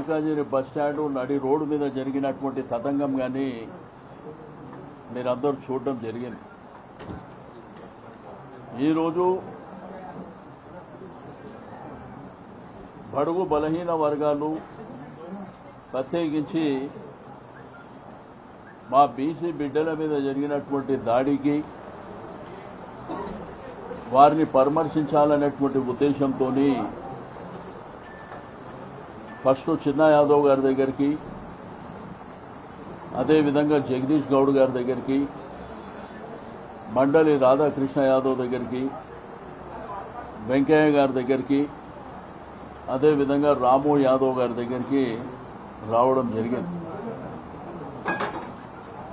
Malkajgiri bus stand నడి road మీద జరిగినటువంటి తతంగం కానీ మీరందరూ చూడడం జరిగింది. ఈరోజు బడుగు బలహీన వర్గాలు ప్రత్యేకించి మా బీసీ బిడ్డల మీద జరిగినటువంటి దాడికి వారిని పరామర్శించాలనేటువంటి ఉద్దేశంతో ఫస్ట్ చిన్న యాదవ్ గారి దగ్గరికి, అదేవిధంగా జగదీష్ గౌడ్ గారి దగ్గరికి, మండలి రాధాకృష్ణ యాదవ్ దగ్గరికి, వెంకయ్య గారి దగ్గరికి, అదేవిధంగా రాము యాదవ్ గారి దగ్గరికి రావడం జరిగింది.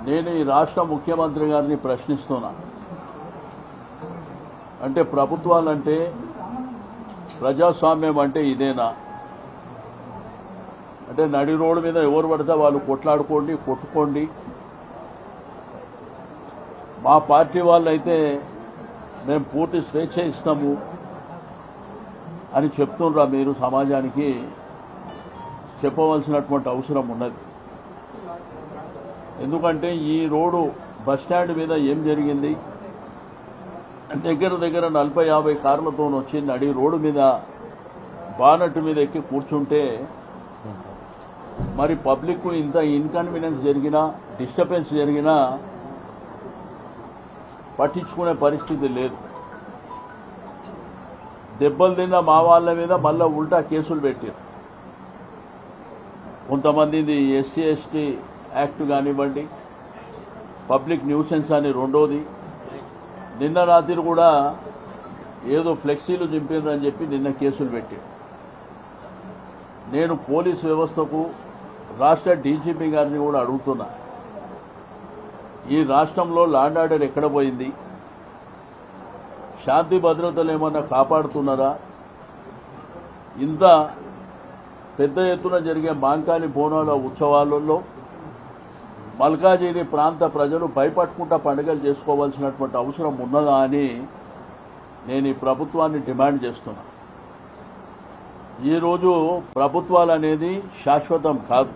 నేను ఈ రాష్ట్ర ముఖ్యమంత్రి గారిని ప్రశ్నిస్తున్నా. అంటే ప్రభుత్వాలంటే ప్రజాస్వామ్యం అంటే ఇదేనా? అంటే నడి రోడ్డు మీద ఎవరు పడితే వాళ్ళు కొట్లాడుకోండి, కొట్టుకోండి. మా పార్టీ వాళ్ళైతే మేము పూర్తి స్వేచ్ఛ ఇస్తాము అని చెప్తుండ్రా? మీరు సమాజానికి చెప్పవలసినటువంటి అవసరం ఉన్నది. ఎందుకంటే ఈ రోడ్డు బస్టాండ్ మీద ఏం జరిగింది? దగ్గర దగ్గర 40-50 కార్లతో వచ్చి నడి రోడ్డు మీద బానట్టు మీద ఎక్కి కూర్చుంటే మరి పబ్లిక్ ఇంత ఇన్కన్వీనియన్స్ జరిగినా, డిస్టర్బెన్స్ జరిగినా పట్టించుకునే పరిస్థితి లేదు. దెబ్బలు తిన్న మా వాళ్ళ మీద మళ్ళా ఉల్టా కేసులు పెట్టారు. కొంతమంది ఎస్సీ ఎస్టీ యాక్ట్ కానివ్వండి, పబ్లిక్ న్యూసెన్స్ అని రెండోది. నిన్న రాత్రి కూడా ఏదో ఫ్లెక్సీలు చింపారని చెప్పి నిన్న కేసులు పెట్టారు. నేను పోలీస్ వ్యవస్థకు, రాష్ట్ర డీజీపీ గారిని కూడా అడుగుతున్నా, ఈ రాష్ట్రంలో లా అండ్ ఆర్డర్ ఎక్కడ పోయింది? శాంతి భద్రతలు ఏమన్నా కాపాడుతున్నారా? ఇంత పెద్ద ఎత్తున జరిగే మాంకాళి బోనాల ఉత్సవాలలో మల్కాజిగిరి ప్రాంత ప్రజలు భయపట్టుకుంటా పండుగలు చేసుకోవాల్సినటువంటి అవసరం ఉన్నదా అని నేను ఈ ప్రభుత్వాన్ని డిమాండ్ చేస్తున్నా. ఈరోజు ప్రభుత్వాలు అనేది శాశ్వతం కాదు.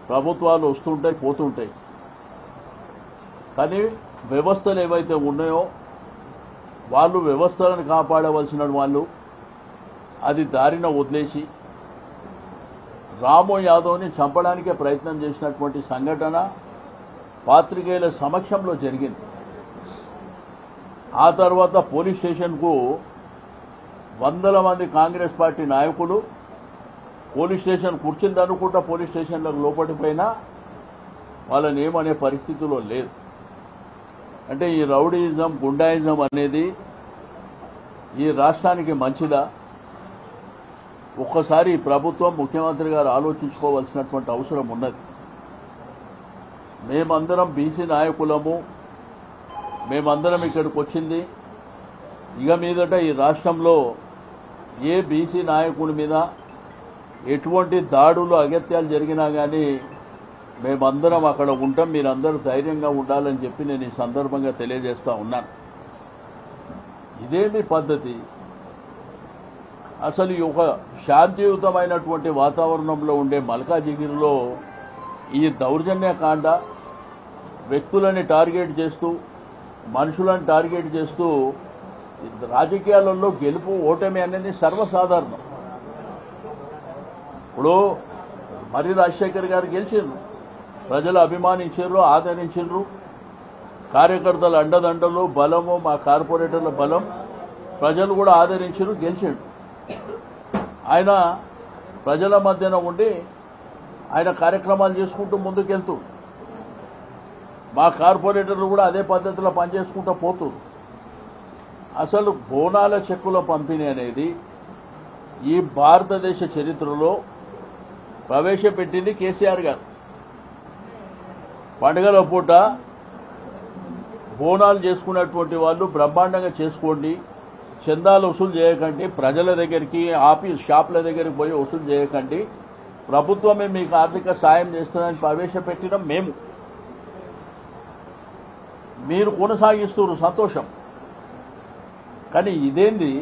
ప్రభుత్వాలు వస్తుంటాయి, పోతుంటాయి. కానీ వ్యవస్థలు ఏవైతే ఉన్నాయో వాళ్ళు వ్యవస్థలను కాపాడవలసిన వాళ్ళు అది దారిన వదిలేసి రాము యాదవ్ని చంపడానికే ప్రయత్నం చేసినటువంటి సంఘటన పాత్రికేయుల సమక్షంలో జరిగింది. ఆ తర్వాత పోలీస్ స్టేషన్కు వందల మంది కాంగ్రెస్ పార్టీ నాయకులు పోలీస్ స్టేషన్ కూర్చుందనుకుంటా పోలీస్ స్టేషన్లకు లోపలిపోయినా వాళ్ళని ఏమనే పరిస్థితిలో లేదు. అంటే ఈ రౌడీయిజం, గుండాయిజం అనేది ఈ రాష్ట్రానికి మంచిదా? ఒక్కసారి ప్రభుత్వం, ముఖ్యమంత్రి గారు ఆలోచించుకోవాల్సినటువంటి అవసరం ఉన్నది. మేమందరం బీసీ నాయకులము, మేమందరం ఇక్కడికి వచ్చింది ఇక మీదట ఈ రాష్ట్రంలో ఏ బీసీ నాయకుడి మీద ఎటువంటి దాడులు, అగత్యాలు జరిగినా కానీ మేమందరం అక్కడ ఉంటాం, మీరందరూ ధైర్యంగా ఉండాలని చెప్పి నేను ఈ సందర్భంగా తెలియజేస్తా ఉన్నాను. ఇదేమి పద్ధతి? అసలు ఒక శాంతియుతమైనటువంటి వాతావరణంలో ఉండే మల్కాజిగిరిలో ఈ దౌర్జన్యకాండ, వ్యక్తులని టార్గెట్ చేస్తూ, మనుషులను టార్గెట్ చేస్తూ, రాజకీయాలలో గెలుపు ఓటమి అనేది సర్వసాధారణం. ఇప్పుడు మరి రాజశేఖర్ గారు గెలిచిండ్రు, ప్రజలు అభిమానించారు, ఆదరించారు, కార్యకర్తల అండదండలు, బలము, మా కార్పొరేటర్ల బలం, ప్రజలు కూడా ఆదరించారు, గెలిచిండు. ఆయన ప్రజల మధ్యన ఉండి ఆయన కార్యక్రమాలు చేసుకుంటూ ముందుకెళ్తూ, మా కార్పొరేటర్లు కూడా అదే పద్ధతిలో పనిచేసుకుంటూ పోతున్నారు. అసలు బోనాల చెక్కుల పంపిణీ అనేది ఈ భారతదేశ చరిత్రలో ప్రవేశపెట్టింది కేసీఆర్ గారు. పండుగల పూట బోనాలు చేసుకున్నటువంటి వాళ్ళు బ్రహ్మాండంగా చేసుకోండి, చందాలు వసూలు చేయకండి, ప్రజల దగ్గరికి, ఆఫీస్ షాపుల దగ్గరికి పోయి వసూలు చేయకండి, ప్రభుత్వమే మీకు ఆర్థిక సాయం చేస్తుందని ప్రవేశపెట్టిన మేము. మీరు కొనసాగిస్తున్నారు, సంతోషం. కానీ ఇదేంది?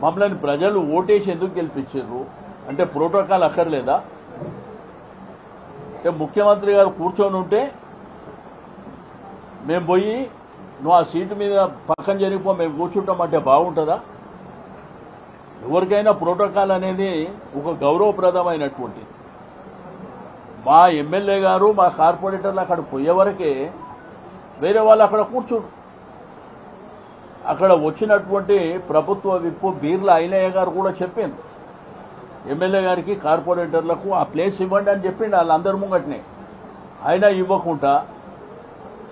మమ్మల్ని ప్రజలు ఓటేసి ఎందుకు గెలిపించారు? అంటే ప్రోటోకాల్ అక్కర్లేదా? అంటే ముఖ్యమంత్రి గారు కూర్చొని ఉంటే మేము పోయి నువ్వు ఆ సీటు మీద పక్కన జరిగిపో మేము కూర్చుంటాం అంటే బాగుంటుందా? ఎవరికైనా ప్రోటోకాల్ అనేది ఒక గౌరవప్రదమైనటువంటి. మా ఎమ్మెల్యే గారు మా కార్పొరేటర్లు అక్కడ పోయే వరకే వేరే వాళ్ళు అక్కడ కూర్చోడు. అక్కడ వచ్చినటువంటి ప్రభుత్వ విప్పు బీర్ల ఐలయ్య గారు కూడా చెప్పింది ఎమ్మెల్యే గారికి కార్పొరేటర్లకు ఆ ప్లేస్ ఇవ్వండి అని చెప్పిండు వాళ్ళందరి ముంగట్నే. అయినా ఇవ్వకుండా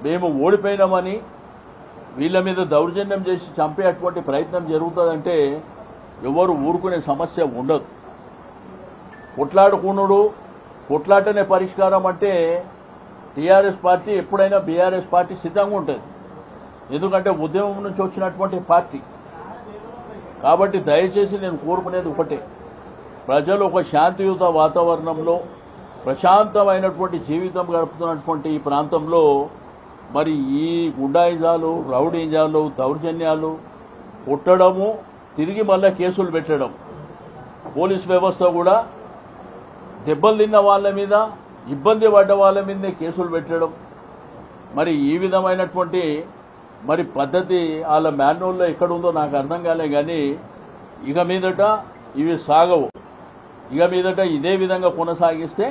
మేము ఓడిపోయినామని వీళ్ళ మీద దౌర్జన్యం చేసి చంపేటువంటి ప్రయత్నం జరుగుతుందంటే ఎవరు ఊరుకునే సమస్య ఉండదు. కొట్లాడుకునుడు కొట్లాటనే పరిష్కారం అంటే టీఆర్ఎస్ పార్టీ ఎప్పుడైనా బీఆర్ఎస్ పార్టీ సిద్ధంగా ఉంటుంది. ఎందుకంటే ఉద్యమం నుంచి వచ్చినటువంటి పార్టీ కాబట్టి దయచేసి నేను కోరుకునేది ఒకటే, ప్రజలు ఒక శాంతియుత వాతావరణంలో ప్రశాంతమైనటువంటి జీవితం గడుపుతున్నటువంటి ఈ ప్రాంతంలో మరి ఈ గుండాయిజాలు రౌడీజాలు దౌర్జన్యాలు కొట్టడము తిరిగి మళ్ళా కేసులు పెట్టడం, పోలీస్ వ్యవస్థ కూడా దెబ్బలు తిన్న వాళ్ళ మీద ఇబ్బంది పడ్డ వాళ్ళ మీదనే కేసులు పెట్టడం, మరి ఈ విధమైనటువంటి మరి పద్ధతి వాళ్ళ మాన్యువల్లో ఎక్కడుందో నాకు అర్థం కాలే. కానీ ఇక మీదట ఇవి సాగవు. ఇక మీదట ఇదే విధంగా కొనసాగిస్తే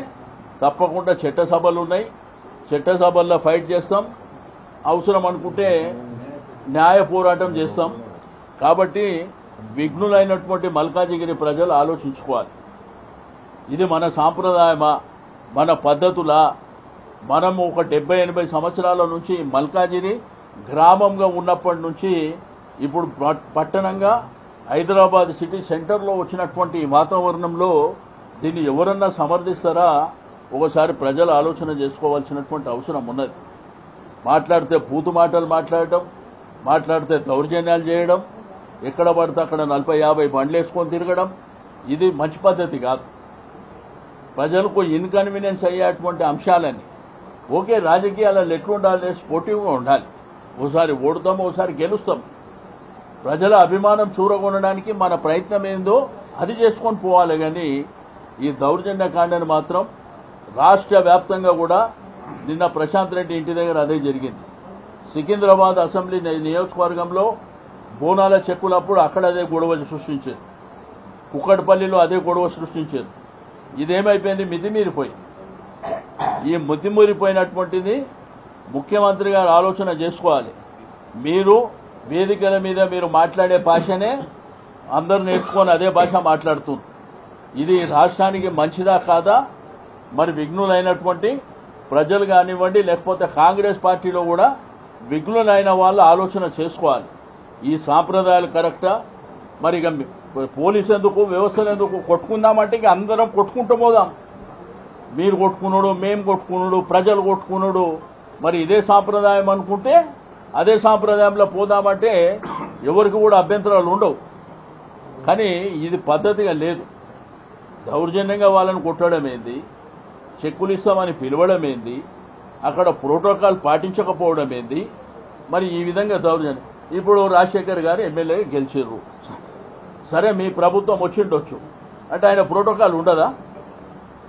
తప్పకుండా చట్టసభలు ఉన్నాయి, చట్టసభల్లో ఫైట్ చేస్తాం, అవసరం అనుకుంటే న్యాయ పోరాటం చేస్తాం. కాబట్టి విఘ్నులైనటువంటి మల్కాజిగిరి ప్రజలు ఆలోచించుకోవాలి, ఇది మన సాంప్రదాయమా, మన పద్ధతులా? మనం ఒక 70-80 సంవత్సరాల నుంచి మల్కాజిగిరి గ్రామంగా ఉన్నప్పటి నుంచి ఇప్పుడు పట్టణంగా హైదరాబాద్ సిటీ సెంటర్లో వచ్చినటువంటి వాతావరణంలో దీన్ని ఎవరన్నా సమర్థిస్తారా? ఒకసారి ప్రజలు ఆలోచన చేసుకోవాల్సినటువంటి అవసరం ఉన్నది. మాట్లాడితే బూతు మాటలు మాట్లాడితే దౌర్జన్యాలు చేయడం, ఎక్కడ పడితే అక్కడ 40-50 బండ్లు వేసుకొని తిరగడం, ఇది మంచి పద్ధతి కాదు. ప్రజలకు ఇన్కన్వీనియన్స్ అయ్యేటువంటి అంశాలని ఓకే, రాజకీయాలలో ఎట్లుండాలి, స్పోర్టివ్గా ఉండాలి. ఓసారి ఓడుతాం, ఓసారి గెలుస్తాం. ప్రజల అభిమానం చూరగొనడానికి మన ప్రయత్నం ఏందో అది చేసుకొని పోవాలి. కానీ ఈ దౌర్జన్య కాండని మాత్రం రాష్ట్ర వ్యాప్తంగా కూడా నిన్న ప్రశాంత్ రెడ్డి ఇంటి దగ్గర అదే జరిగింది. సికింద్రాబాద్ అసెంబ్లీ నియోజకవర్గంలో బోనాల చెక్కులప్పుడు అక్కడ అదే గొడవ సృష్టించారు, కుక్కడపల్లిలో అదే గొడవ సృష్టించారు. ఇదేమైపోయింది? మితిమీరిపోయి. ఈ మితిమీరిపోయినటువంటిది ముఖ్యమంత్రి గారు ఆలోచన చేసుకోవాలి. మీరు వేదికల మీద మీరు మాట్లాడే భాషనే అందరూ నేర్చుకొని అదే భాష మాట్లాడుతుంది. ఇది రాష్ట్రానికి మంచిదా కాదా? మరి విఘ్నులైనటువంటి ప్రజలు కానివ్వండి, లేకపోతే కాంగ్రెస్ పార్టీలో కూడా విఘ్నులైన వాళ్ళు ఆలోచన చేసుకోవాలి. ఈ సాంప్రదాయాలు కరెక్టా? మరి ఇక పోలీసు ఎందుకు, వ్యవస్థలు ఎందుకు? కొట్టుకుందామంటే ఇక అందరం కొట్టుకుంటూ పోదాం. మీరు కొట్టుకున్నాడు, మేము కొట్టుకున్నాడు, ప్రజలు కొట్టుకున్నాడు. మరి ఇదే సాంప్రదాయం అనుకుంటే అదే సాంప్రదాయంలో పోదామంటే ఎవరికి కూడా అభ్యంతరాలు ఉండవు. కానీ ఇది పద్ధతిగా లేదు. దౌర్జన్యంగా వాళ్ళని కొట్టడం ఏంది, చెక్కులు ఇస్తామని పిలవడం ఏంది, అక్కడ ప్రోటోకాల్ పాటించకపోవడం ఏంది? మరి ఈ విధంగా దౌర్జన్యం. ఇప్పుడు రాజశేఖర్ గారు ఎమ్మెల్యే గెలిచిర్రు, సరే మీ ప్రభుత్వం వచ్చిండొచ్చు అంటే ఆయన ప్రోటోకాల్ ఉండదా?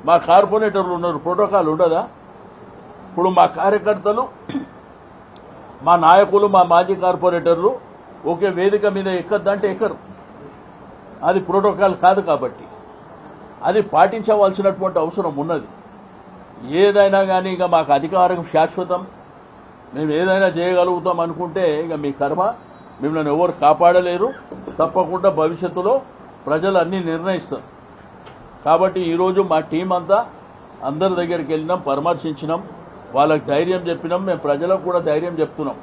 మా కార్పొరేటర్లు ఉన్నారు, ప్రోటోకాల్ ఉండదా? ఇప్పుడు మా కార్యకర్తలు, మా నాయకులు, మా మాజీ కార్పొరేటర్లు ఒకే వేదిక మీద ఎక్కద్దంటే ఎక్కరు. అది ప్రోటోకాల్ కాదు. కాబట్టి అది పాటించవలసినటువంటి అవసరం ఉన్నది. ఏదైనా కానీ ఇక మాకు అధికారం శాశ్వతం, మేము ఏదైనా చేయగలుగుతాం అనుకుంటే ఇక మీ కర్మ, మిమ్మల్ని ఎవరు కాపాడలేరు. తప్పకుండా భవిష్యత్తులో ప్రజలు అన్నీ నిర్ణయిస్తారు. కాబట్టి ఈరోజు మా టీం అంతా అందరి దగ్గరికి వెళ్ళినాం, పరామర్శించినాం, వాళ్ళకి ధైర్యం చెప్పినాం. మేము ప్రజలకు కూడా ధైర్యం చెప్తున్నాం,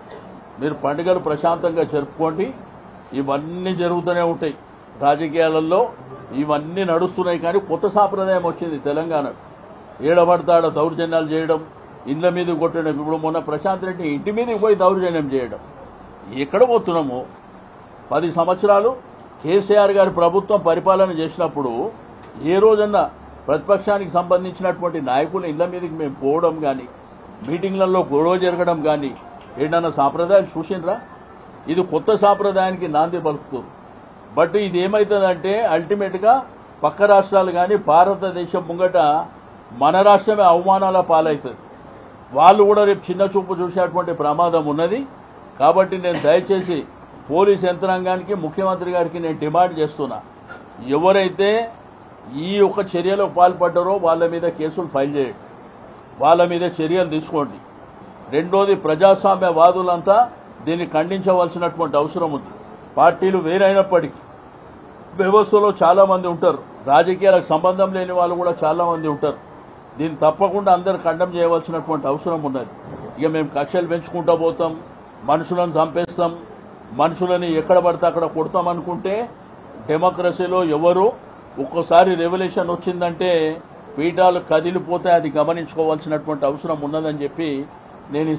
మీరు పండుగలు ప్రశాంతంగా జరుపుకోండి. ఇవన్నీ జరుగుతూనే ఉంటాయి రాజకీయాలలో, ఇవన్నీ నడుస్తున్నాయి. కానీ కొత్త సాంప్రదాయం వచ్చింది తెలంగాణ. ఏడబడతాడ దౌర్జన్యాలు చేయడం, ఇండ్ల మీద కొట్టడం. ఇప్పుడు మొన్న ప్రశాంత్ రెడ్డి ఇంటి మీదకి పోయి దౌర్జన్యం చేయడం. ఎక్కడ పోతున్నాము? 10 సంవత్సరాలు కేసీఆర్ గారి ప్రభుత్వం పరిపాలన చేసినప్పుడు ఏ రోజన్నా ప్రతిపక్షానికి సంబంధించినటువంటి నాయకుల ఇళ్ల మీదకి మేము పోవడం కానీ, మీటింగ్లలో గొడవ జరగడం కానీ ఏదన్నా సాంప్రదాయాలు చూసిండ్రా? ఇది కొత్త సాంప్రదాయానికి నాంది పలుకుతుంది. బట్ ఇది ఏమవుతుందంటే అల్టిమేట్గా పక్క రాష్ట్రాలు కానీ భారతదేశం ముంగట మన రాష్ట్రమే అవమానాల పాలవుతుంది. వాళ్ళు కూడా రేపు చిన్న చూపు చూసేటువంటి ప్రమాదం ఉన్నది. కాబట్టి నేను దయచేసి పోలీస్ యంత్రాంగానికి, ముఖ్యమంత్రి గారికి నేను డిమాండ్ చేస్తున్నా, ఎవరైతే ఈ యొక్క చర్యలో పాల్పడ్డారో వాళ్ళ మీద కేసులు ఫైల్ చేయండి, వాళ్ళ మీద చర్యలు తీసుకోండి. రెండోది, ప్రజాస్వామ్యవాదులంతా దీన్ని ఖండించవలసినటువంటి అవసరం ఉంది. పార్టీలు వేరైనప్పటికీ వ్యవస్థలో చాలా మంది ఉంటారు, రాజకీయాలకు సంబంధం లేని వాళ్ళు కూడా చాలా మంది ఉంటారు. దీన్ని తప్పకుండా అందరూ ఖండం చేయవలసినటువంటి అవసరం ఉన్నది. ఇక మేము కక్షలు పెంచుకుంటూ పోతాం, మనుషులను చంపేస్తాం, మనుషులని ఎక్కడ పడితే అక్కడ కొడతాం అనుకుంటే డెమోక్రసీలో ఎవరు ఒక్కోసారి రెవల్యూషన్ వచ్చిందంటే పీఠాలు కదిలిపోతే అది గమనించుకోవాల్సినటువంటి అవసరం ఉన్నదని చెప్పి నేను